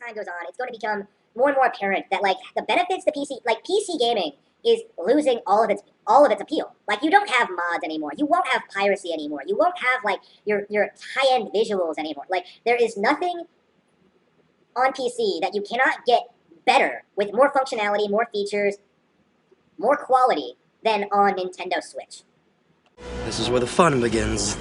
time goes on, it's going to become more and more apparent that like the benefits to PC gaming is losing all of its appeal. Like you don't have mods anymore. You won't have piracy anymore. You won't have like your high-end visuals anymore. Like there is nothing on PC that you cannot get better with more functionality, more features, more quality than on Nintendo Switch. This is where the fun begins.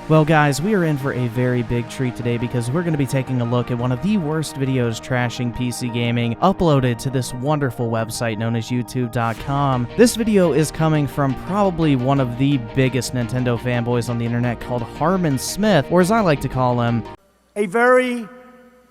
Well guys, we are in for a very big treat today because we're going to be taking a look at one of the worst videos trashing PC gaming uploaded to this wonderful website known as YouTube.com. This video is coming from probably one of the biggest Nintendo fanboys on the internet called Harmon Smith, or as I like to call him, a very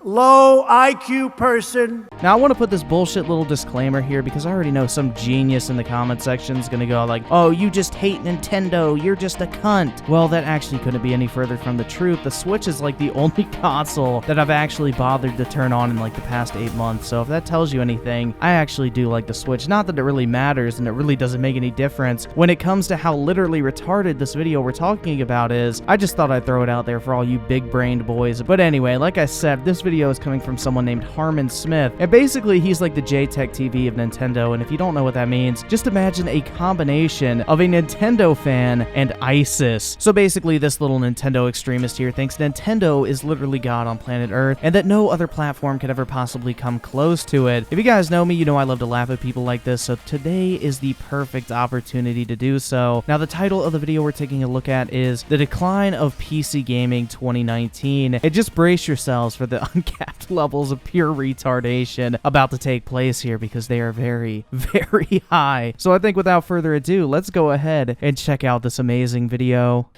low IQ person. Now, I want to put this bullshit little disclaimer here because I already know some genius in the comment section is going to go like, oh, you just hate Nintendo, you're just a cunt. Well, that actually couldn't be any further from the truth. The Switch is like the only console that I've actually bothered to turn on in like the past 8 months, so if that tells you anything, I actually do like the Switch. Not that it really matters and it really doesn't make any difference when it comes to how literally retarded this video we're talking about is. I just thought I'd throw it out there for all you big-brained boys. But anyway, like I said, this video is coming from someone named Harmon Smith, and basically he's like the JTech TV of Nintendo, and if you don't know what that means, just imagine a combination of a Nintendo fan and ISIS. So basically this little Nintendo extremist here thinks Nintendo is literally God on planet Earth, and that no other platform could ever possibly come close to it. If you guys know me, you know I love to laugh at people like this, so today is the perfect opportunity to do so. Now the title of the video we're taking a look at is The Decline of PC Gaming 2019, and just brace yourselves for the uncapped levels of pure retardation about to take place here because they are very, very high. So I think without further ado, let's go ahead and check out this amazing video.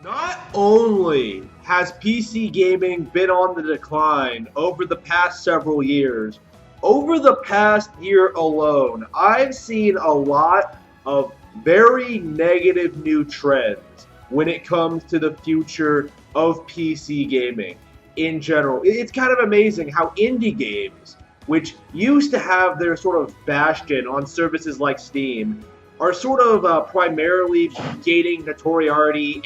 Not only has PC gaming been on the decline over the past several years, over the past year alone, I've seen a lot of very negative new trends when it comes to the future of PC gaming in general. It's kind of amazing how indie games, which used to have their sort of bastion on services like Steam, are sort of primarily gaining notoriety.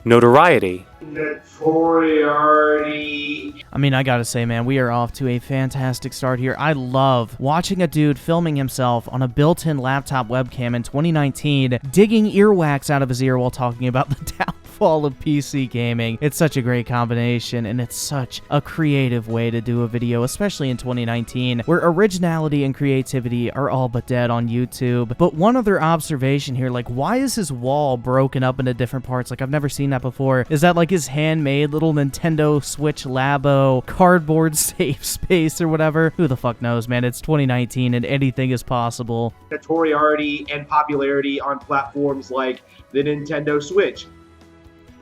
Notoriety. I mean, I gotta say, man, we are off to a fantastic start here. I love watching a dude filming himself on a built-in laptop webcam in 2019, digging earwax out of his ear while talking about the downfall of PC gaming. It's such a great combination, and it's such a creative way to do a video, especially in 2019, where originality and creativity are all but dead on YouTube. But one other observation here, like, why is his wall broken up into different parts? Like, I've never seen that before. Is that like his handmade little Nintendo Switch Labo cardboard safe space or whatever? Who the fuck knows, man? It's 2019 and anything is possible. Notoriety and popularity on platforms like the Nintendo Switch.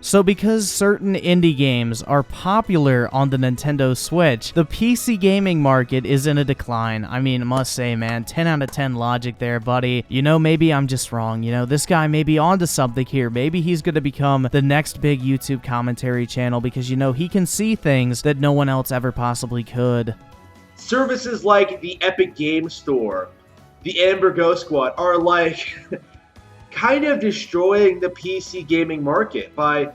So because certain indie games are popular on the Nintendo Switch, the PC gaming market is in a decline. I mean, I must say, man, 10 out of 10 logic there, buddy. You know, maybe I'm just wrong. You know, this guy may be onto something here. Maybe he's going to become the next big YouTube commentary channel because, you know, he can see things that no one else ever possibly could. Services like the Epic Game Store, the Amber Ghost Squad are like kind of destroying the PC gaming market by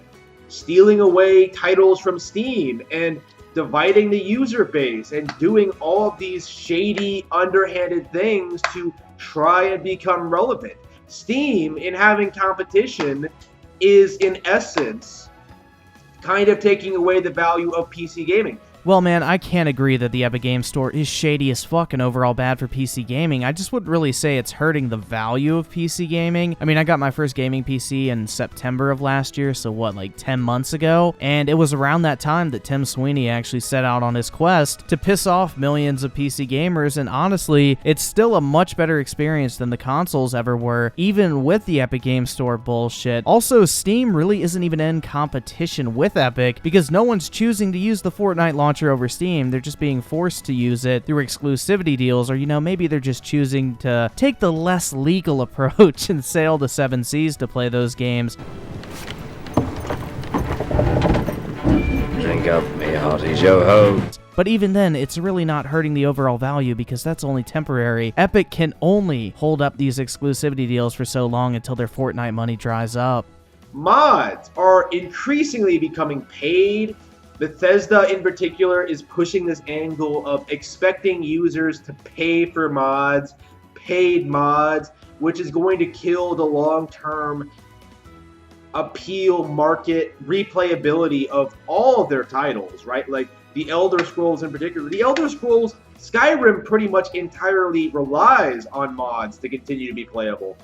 stealing away titles from Steam and dividing the user base and doing all of these shady, underhanded things to try and become relevant. Steam, in having competition, is in essence kind of taking away the value of PC gaming. Well, man, I can't agree that the Epic Game Store is shady as fuck and overall bad for PC gaming. I just wouldn't really say it's hurting the value of PC gaming. I mean, I got my first gaming PC in September of last year, so what, like 10 months ago? And it was around that time that Tim Sweeney actually set out on his quest to piss off millions of PC gamers, and honestly, it's still a much better experience than the consoles ever were, even with the Epic Game Store bullshit. Also, Steam really isn't even in competition with Epic because no one's choosing to use the Fortnite launcher over Steam. They're just being forced to use it through exclusivity deals, or, you know, maybe they're just choosing to take the less legal approach and sail the 7 seas to play those games. Drink up, me hearty yo-ho. But even then, it's really not hurting the overall value because that's only temporary. Epic can only hold up these exclusivity deals for so long until their Fortnite money dries up. Mods are increasingly becoming paid. Bethesda in particular is pushing this angle of expecting users to pay for mods, paid mods, which is going to kill the long-term appeal, market, replayability of all of their titles, right? Like the Elder Scrolls in particular. The Elder Scrolls, Skyrim pretty much entirely relies on mods to continue to be playable.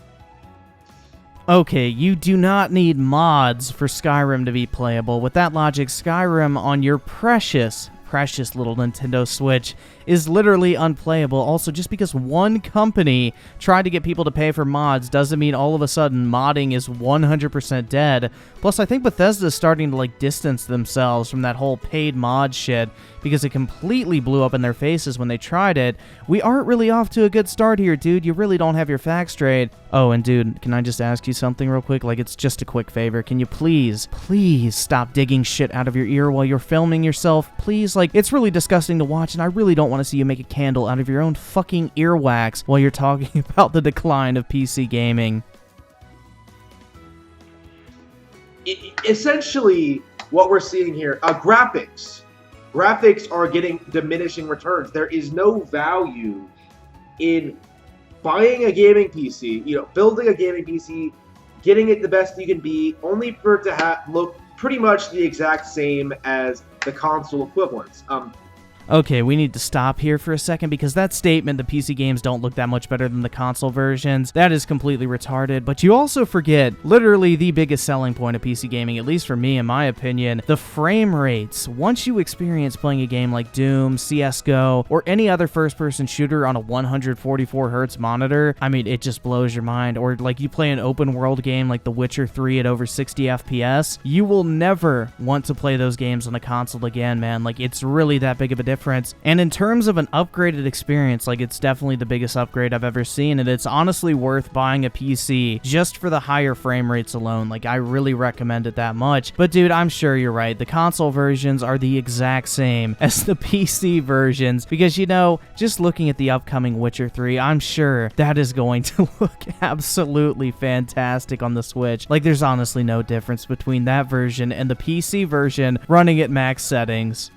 Okay, you do not need mods for Skyrim to be playable. With that logic, Skyrim on your precious little Nintendo Switch is literally unplayable. Also, just because one company tried to get people to pay for mods doesn't mean all of a sudden modding is 100% dead. Plus, I think Bethesda is starting to distance themselves from that whole paid mod shit because it completely blew up in their faces when they tried it. We aren't really off to a good start here, dude. You really don't have your facts straight. Oh, and dude, can I just ask you something real quick? It's just a quick favor. Can you please stop digging shit out of your ear while you're filming yourself? Please, it's really disgusting to watch, and I really don't want to see you make a candle out of your own fucking earwax while you're talking about the decline of PC gaming. Essentially, what we're seeing here, graphics. Graphics are getting diminishing returns. There is no value in buying a gaming PC, building a gaming PC, getting it the best you can be, only for it to look pretty much the exact same as the console equivalents. Okay, we need to stop here for a second because that statement, the PC games don't look that much better than the console versions, that is completely retarded. But you also forget literally the biggest selling point of PC gaming, at least for me in my opinion, the frame rates. Once you experience playing a game like Doom, CSGO, or any other first-person shooter on a 144 Hz monitor, I mean, it just blows your mind. Or you play an open world game like The Witcher 3 at over 60 FPS, you will never want to play those games on a console again, man. It's really that big of a difference. And in terms of an upgraded experience, it's definitely the biggest upgrade I've ever seen, and it's honestly worth buying a PC just for the higher frame rates alone. I really recommend it that much. But dude, I'm sure you're right. The console versions are the exact same as the PC versions because, just looking at the upcoming Witcher 3, I'm sure that is going to look absolutely fantastic on the Switch. There's honestly no difference between that version and the PC version running at max settings.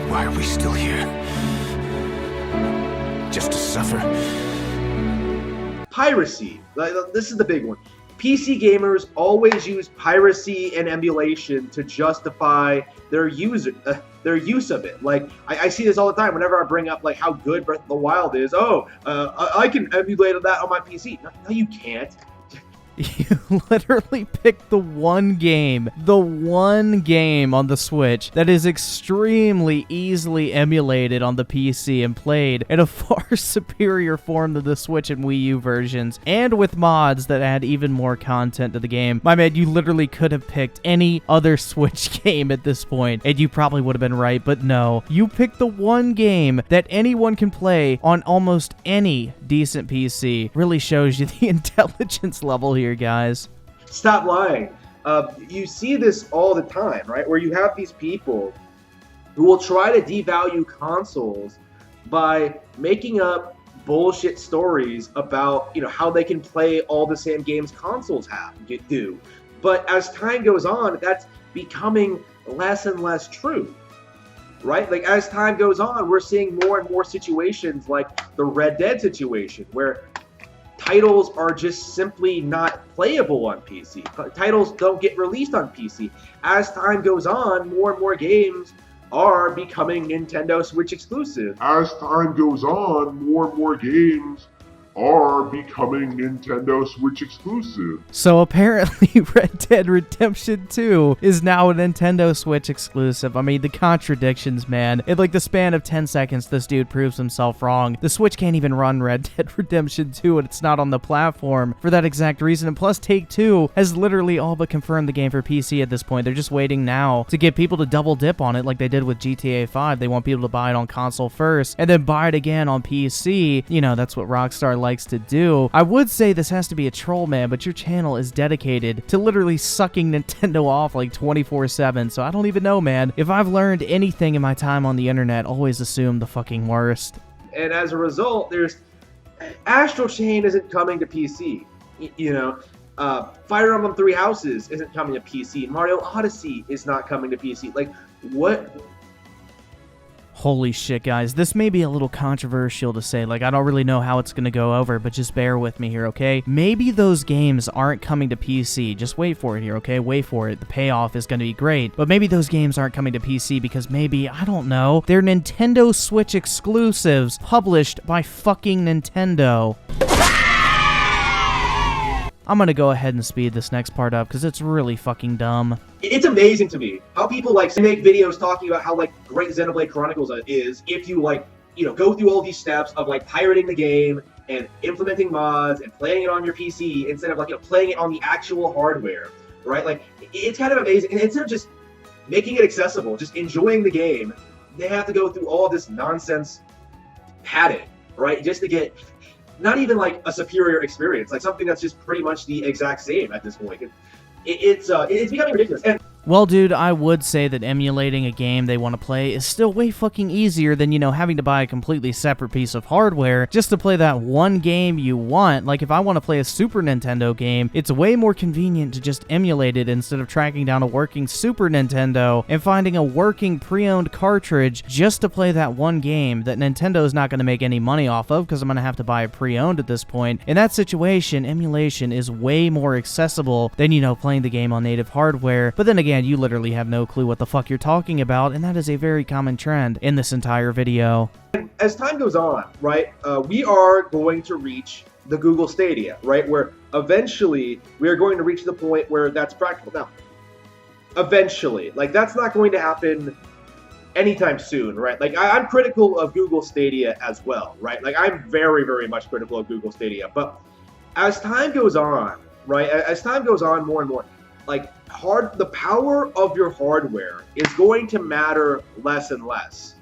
Why are we still here? Just to suffer? Piracy. This is the big one. PC gamers always use piracy and emulation to justify their use of it. I see this all the time whenever I bring up how good Breath of the Wild is. I can emulate that on my PC. No, you can't. You literally picked the one game on the Switch that is extremely easily emulated on the PC and played in a far superior form than the Switch and Wii U versions, and with mods that add even more content to the game. My man, you literally could have picked any other Switch game at this point, and you probably would have been right, but no. You picked the one game that anyone can play on almost any decent PC. Really shows you the intelligence level here, guys. Stop lying. You see this all the time, right? Where you have these people who will try to devalue consoles by making up bullshit stories about, how they can play all the same games consoles do. But as time goes on, that's becoming less and less true, right? As time goes on, we're seeing more and more situations like the Red Dead situation, where titles are just simply not playable on PC. Titles don't get released on PC. As time goes on, more and more games are becoming Nintendo Switch exclusive. As time goes on, more and more games are becoming Nintendo Switch exclusive. So apparently Red Dead Redemption 2 is now a Nintendo Switch exclusive. I mean, the contradictions, man. In the span of 10 seconds, this dude proves himself wrong. The Switch can't even run Red Dead Redemption 2 and it's not on the platform for that exact reason. And plus, Take-Two has literally all but confirmed the game for PC at this point. They're just waiting now to get people to double dip on it like they did with GTA 5. They want people to buy it on console first and then buy it again on PC. That's what Rockstar likes to do. I would say this has to be a troll, man, but your channel is dedicated to literally sucking Nintendo off like 24/7, so I don't even know, man. If I've learned anything in my time on the internet, always assume the fucking worst. And as a result, there's Astral Chain isn't coming to PC. You know, Fire Emblem Three Houses isn't coming to PC. Mario Odyssey is not coming to PC. Like, what? Holy shit, guys. This may be a little controversial to say. Like, I don't really know how it's going to go over, but just bear with me here, okay? Maybe those games aren't coming to PC. Just wait for it here, okay? Wait for it. The payoff is going to be great. But maybe those games aren't coming to PC because maybe, I don't know, they're Nintendo Switch exclusives published by fucking Nintendo. I'm gonna go ahead and speed this next part up because it's really fucking dumb. It's amazing to me how people like make videos talking about how like great Xenoblade Chronicles is if you like, you know, go through all these steps of like pirating the game and implementing mods and playing it on your PC instead of like, you know, playing it on the actual hardware, right? Like, it's kind of amazing. And instead of just making it accessible, just enjoying the game, they have to go through all this nonsense padding, right? Just to get not even like a superior experience, like something that's just pretty much the exact same at this point. It's becoming ridiculous. And well, dude, I would say that emulating a game they want to play is still way fucking easier than, you know, having to buy a completely separate piece of hardware just to play that one game you want. Like, if I want to play a Super Nintendo game, it's way more convenient to just emulate it instead of tracking down a working Super Nintendo and finding a working pre-owned cartridge just to play that one game that Nintendo is not going to make any money off of because I'm going to have to buy it pre-owned at this point. In that situation, emulation is way more accessible than, you know, playing the game on native hardware. But then again, you literally have no clue what the fuck you're talking about, and that is a very common trend in this entire video. As time goes on, right, we are going to reach the Google Stadia, right, where eventually we are going to reach the point where that's practical. Now, eventually, like, that's not going to happen anytime soon, right? Like, I'm critical of Google Stadia as well, right? Like, I'm very, very much critical of Google Stadia, but as time goes on, right, as time goes on more and more, like, the power of your hardware is going to matter less and less.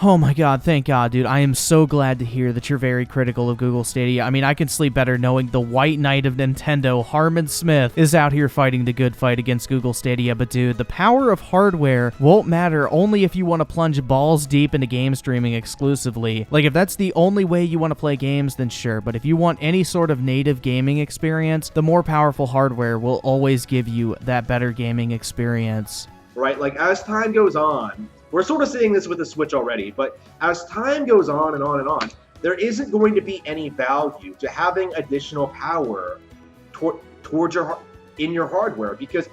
Oh my god, thank god, dude. I am so glad to hear that you're very critical of Google Stadia. I mean, I can sleep better knowing the White Knight of Nintendo, Harmon Smith, is out here fighting the good fight against Google Stadia. But dude, the power of hardware won't matter only if you want to plunge balls deep into game streaming exclusively. Like, if that's the only way you want to play games, then sure. But if you want any sort of native gaming experience, the more powerful hardware will always give you that better gaming experience. Right? Like, as time goes on, we're sort of seeing this with the Switch already, but as time goes on and on and on, there isn't going to be any value to having additional power towards in your hardware, because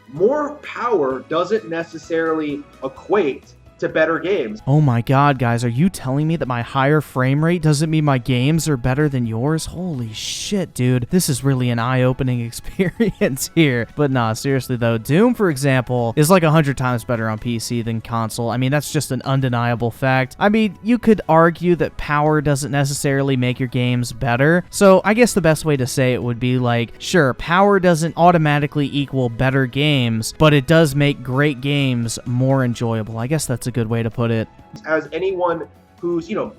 more power doesn't necessarily equate to better games. Oh my god, guys, are you telling me that my higher frame rate doesn't mean my games are better than yours? Holy shit, dude. This is really an eye-opening experience here. But nah, seriously though, Doom, for example, is like 100 times better on PC than console. I mean, that's just an undeniable fact. I mean, you could argue that power doesn't necessarily make your games better. So I guess the best way to say it would be like, sure, power doesn't automatically equal better games, but it does make great games more enjoyable. I guess that's a good way to put it. As anyone who's, you know,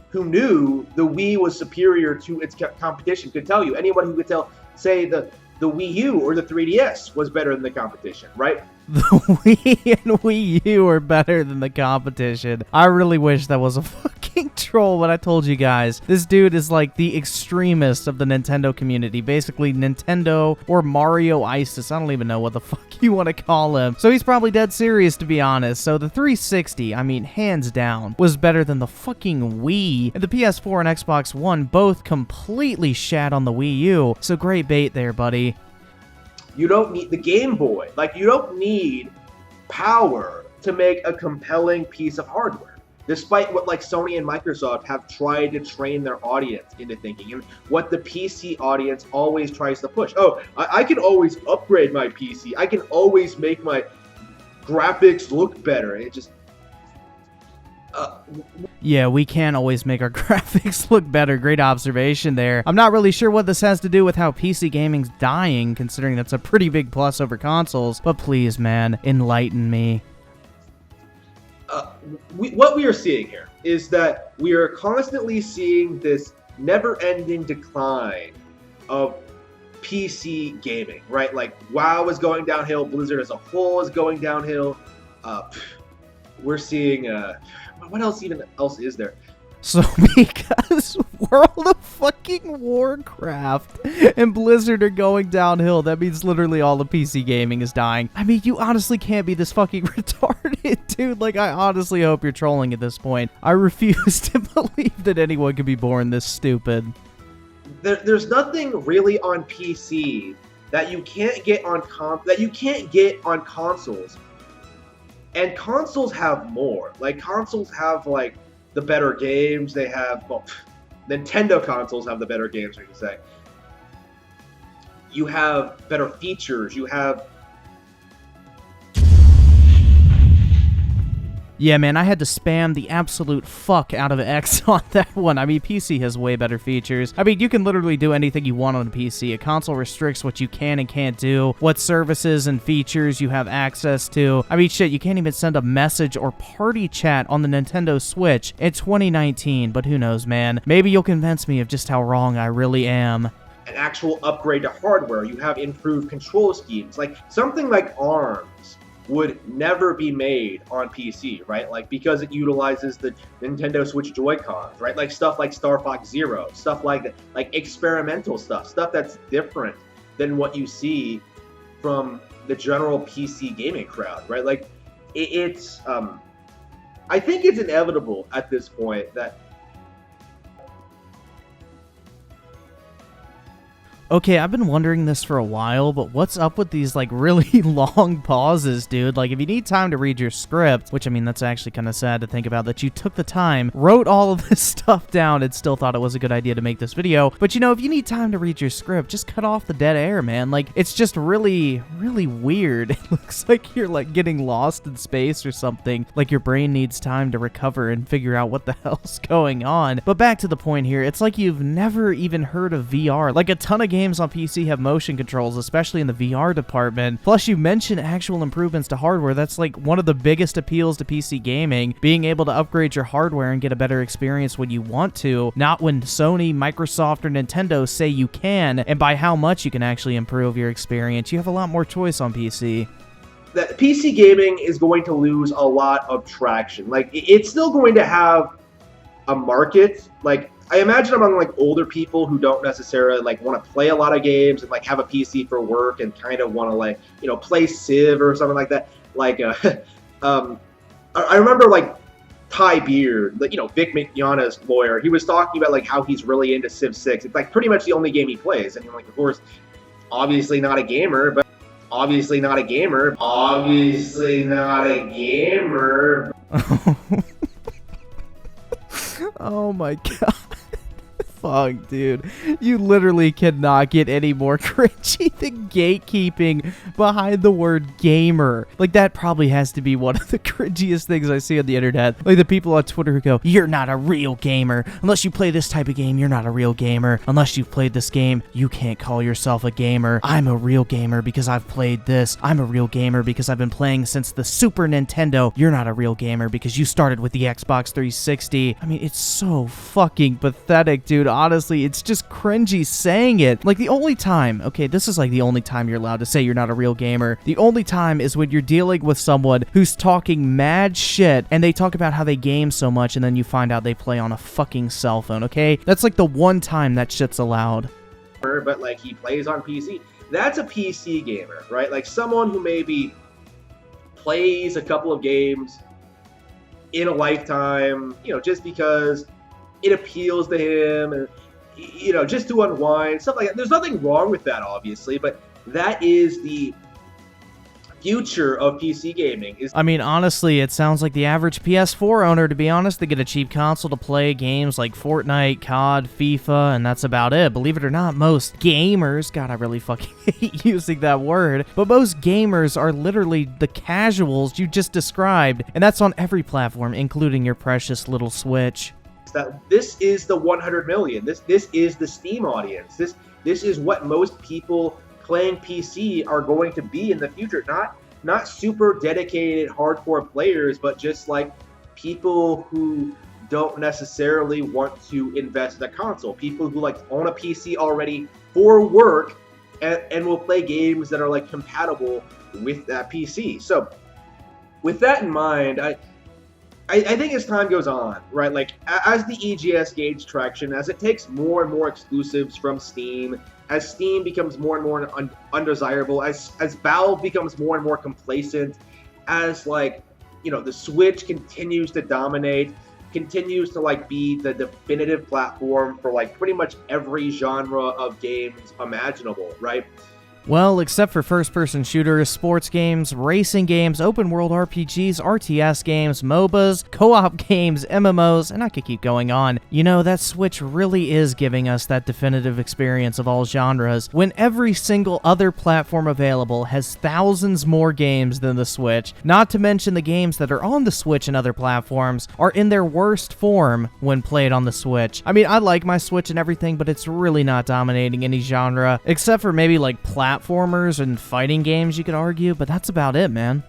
who knew the Wii was superior to its competition could tell you. Anyone who could say the Wii U or the 3DS was better than the competition, right? The Wii and Wii U are better than the competition. I really wish that was a fucking troll, but I told you guys, this dude is like the extremist of the Nintendo community. Basically, Nintendo or Mario ISIS. I don't even know what the fuck you want to call him. So he's probably dead serious, to be honest. So the 360, I mean, hands down, was better than the fucking Wii. And the PS4 and Xbox One both completely shat on the Wii U. So great bait there, buddy. You don't need the Game Boy. Like, you don't need power to make a compelling piece of hardware. Despite what like Sony and Microsoft have tried to train their audience into thinking, and what the PC audience always tries to push. Oh, I can always upgrade my PC. I can always make my graphics look better. It just... Yeah, we can always make our graphics look better. Great observation there. I'm not really sure what this has to do with how PC gaming's dying, considering that's a pretty big plus over consoles, but please, man, enlighten me. What we are seeing here is that we are constantly seeing this never-ending decline of PC gaming, right? Like WoW is going downhill, Blizzard as a whole is going downhill. We're seeing what else is there? So because World of fucking Warcraft and Blizzard are going downhill, that means literally all the PC gaming is dying. I mean, you honestly can't be this fucking retarded, dude. Like, I honestly hope you're trolling at this point. I refuse to believe that anyone could be born this stupid. There's nothing really on PC that you can't get on consoles. And consoles have more. Like, consoles have, like, the better games. They have, well, Nintendo consoles have the better games, we can say. You have better features. You have... Yeah, man, I had to spam the absolute fuck out of X on that one. I mean, PC has way better features. I mean, you can literally do anything you want on a PC. A console restricts what you can and can't do, what services and features you have access to. I mean, shit, you can't even send a message or party chat on the Nintendo Switch in 2019, but who knows, man. Maybe you'll convince me of just how wrong I really am. An actual upgrade to hardware. You have improved control schemes. Like, something like ARMS would never be made on PC, right? Like, because it utilizes the Nintendo Switch Joy-Cons, right? Like, stuff like Star Fox Zero, stuff like that, like experimental stuff that's different than what you see from the general PC gaming crowd, right? Like, it's I think it's inevitable at this point that... Okay, I've been wondering this for a while, but what's up with these, like, really long pauses, dude? Like, if you need time to read your script, which, I mean, that's actually kind of sad to think about, that you took the time, wrote all of this stuff down, and still thought it was a good idea to make this video. But, you know, if you need time to read your script, just cut off the dead air, man. Like, it's just really, really weird. It looks like you're, like, getting lost in space or something. Like, your brain needs time to recover and figure out what the hell's going on. But back to the point here, it's like you've never even heard of VR. Like, a ton of games on PC have motion controls, especially in the VR department. Plus, you mentioned actual improvements to hardware. That's like one of the biggest appeals to PC gaming, being able to upgrade your hardware and get a better experience when you want to, not when Sony, Microsoft, or Nintendo say you can, and by how much you can actually improve your experience. You have a lot more choice on PC. That PC gaming is going to lose a lot of traction. Like, it's still going to have a market. Like, I imagine among, like, older people who don't necessarily, like, want to play a lot of games and, like, have a PC for work and kind of want to, like, you know, play Civ or something like that. Like, I remember, like, Ty Beard, like, you know, Vic Mignogna's lawyer, he was talking about, like, how he's really into Civ 6. It's, like, pretty much the only game he plays. And, like, of course, obviously not a gamer, but obviously not a gamer. Obviously not a gamer. Oh my god. Fuck, dude. You literally cannot get any more cringy than gatekeeping behind the word gamer. Like, that probably has to be one of the cringiest things I see on the internet. Like, the people on Twitter who go, "You're not a real gamer. Unless you play this type of game, you're not a real gamer. Unless you've played this game, you can't call yourself a gamer. I'm a real gamer because I've played this. I'm a real gamer because I've been playing since the Super Nintendo. You're not a real gamer because you started with the Xbox 360. I mean, it's so fucking pathetic, dude. Honestly, it's just cringy saying it. Like, the only time, okay, this is like the only time you're allowed to say you're not a real gamer. The only time is when you're dealing with someone who's talking mad shit and they talk about how they game so much and then you find out they play on a fucking cell phone, okay? That's like the one time that shit's allowed. But, like, he plays on PC. That's a PC gamer, right? Like, someone who maybe plays a couple of games in a lifetime, you know, just because it appeals to him, and, you know, just to unwind, stuff like that. There's nothing wrong with that, obviously, but that is the future of PC gaming. I mean, honestly, it sounds like the average PS4 owner, to be honest. They get a cheap console to play games like Fortnite, COD, FIFA, and that's about it. Believe it or not, most gamers, God, I really fucking hate using that word, but most gamers are literally the casuals you just described, and that's on every platform, including your precious little Switch. That this is the 100 million. This is the Steam audience. This is what most people playing PC are going to be in the future. Not super dedicated hardcore players, but just like people who don't necessarily want to invest in a console. People who like own a PC already for work and will play games that are like compatible with that PC. So with that in mind, I think as time goes on, right, like as the EGS gains traction, as it takes more and more exclusives from Steam, as Steam becomes more and more undesirable, as Valve becomes more and more complacent, as like, you know, the Switch continues to dominate, continues to like be the definitive platform for like pretty much every genre of games imaginable, right? Well, except for first-person shooters, sports games, racing games, open-world RPGs, RTS games, MOBAs, co-op games, MMOs, and I could keep going on. You know, that Switch really is giving us that definitive experience of all genres, when every single other platform available has thousands more games than the Switch, not to mention the games that are on the Switch and other platforms are in their worst form when played on the Switch. I mean, I like my Switch and everything, but it's really not dominating any genre, except for maybe like platformers and fighting games, you could argue, but that's about it, man.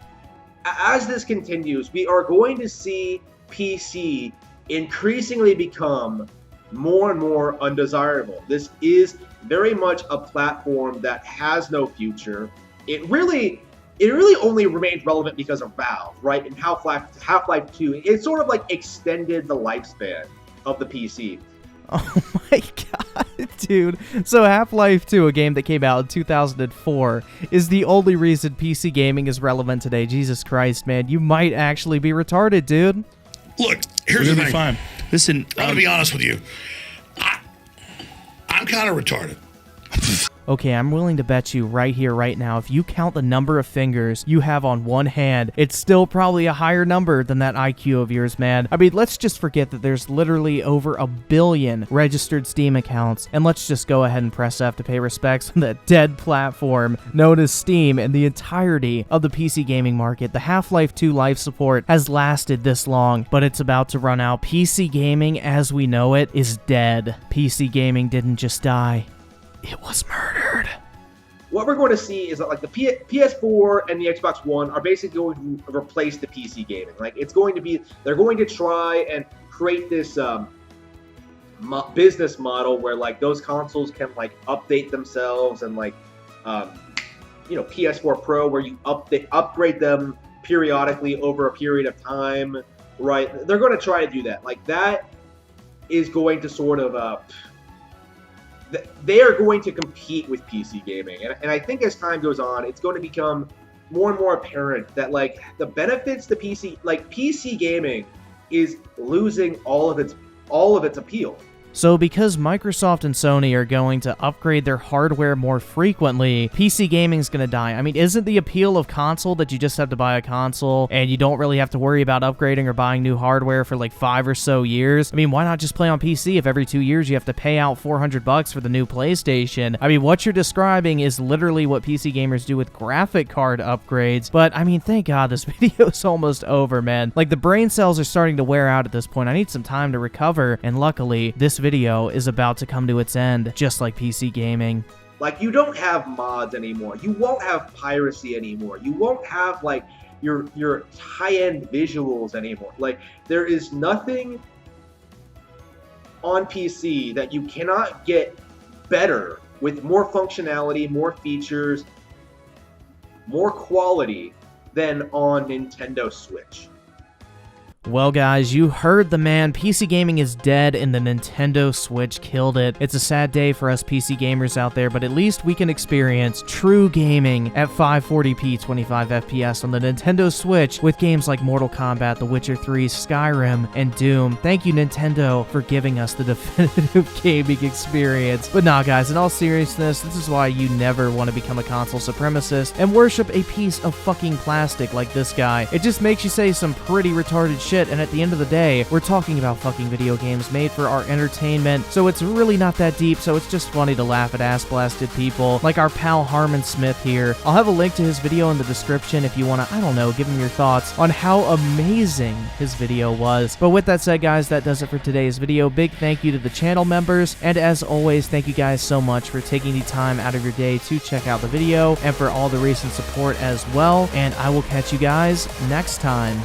As this continues, we are going to see PC increasingly become more and more undesirable. This is very much a platform that has no future. It really only remains relevant because of Valve, right? And Half-Life 2, it sort of like extended the lifespan of the PC. Oh my god, dude. So Half-Life 2, a game that came out in 2004, is the only reason PC gaming is relevant today. Jesus Christ, man. You might actually be retarded, dude. Look, here's the thing. Fine. Listen, I'm going to be honest with you. I'm kind of retarded. Okay, I'm willing to bet you right here, right now, if you count the number of fingers you have on one hand, it's still probably a higher number than that IQ of yours, man. I mean, let's just forget that there's literally over 1 billion registered Steam accounts, and let's just go ahead and press F to pay respects on that dead platform known as Steam and the entirety of the PC gaming market. The Half-Life 2 life support has lasted this long, but it's about to run out. PC gaming, as we know it, is dead. PC gaming didn't just die. It was murdered. What we're going to see is that like the PS4 and the Xbox One are basically going to replace the PC gaming. Like it's going to be, they're going to try and create this business model where like those consoles can like update themselves and like, you know, PS4 Pro where you upgrade them periodically over a period of time, right? They're going to try to do that. Like that is going to sort of they are going to compete with PC gaming. And I think as time goes on, it's going to become more and more apparent that like the benefits to PC gaming is losing all of its appeal. So because Microsoft and Sony are going to upgrade their hardware more frequently, PC gaming's gonna die. I mean, isn't the appeal of console that you just have to buy a console and you don't really have to worry about upgrading or buying new hardware for like 5 or so years? I mean, why not just play on PC if every 2 years you have to pay out $400 for the new PlayStation? I mean, what you're describing is literally what PC gamers do with graphic card upgrades. But I mean, thank God this video's almost over, man. Like the brain cells are starting to wear out at this point. I need some time to recover, and luckily, this video is about to come to its end, just like PC gaming. Like, you don't have mods anymore. You won't have piracy anymore. You won't have, like, your high-end visuals anymore. Like, there is nothing on PC that you cannot get better with more functionality, more features, more quality than on Nintendo Switch. Well guys, you heard the man. PC gaming is dead and the Nintendo Switch killed it. It's a sad day for us PC gamers out there, but at least we can experience true gaming at 540p 25 FPS on the Nintendo Switch with games like Mortal Kombat, The Witcher 3, Skyrim, and Doom. Thank you, Nintendo, for giving us the definitive gaming experience. But nah guys, in all seriousness, this is why you never want to become a console supremacist and worship a piece of fucking plastic like this guy. It just makes you say some pretty retarded shit, and at the end of the day, we're talking about fucking video games made for our entertainment, so it's really not that deep, so it's just funny to laugh at ass-blasted people like our pal Harmon Smith here. I'll have a link to his video in the description if you want to, I don't know, give him your thoughts on how amazing his video was. But with that said, guys, that does it for today's video. Big thank you to the channel members, and as always, thank you guys so much for taking the time out of your day to check out the video, and for all the recent support as well, and I will catch you guys next time.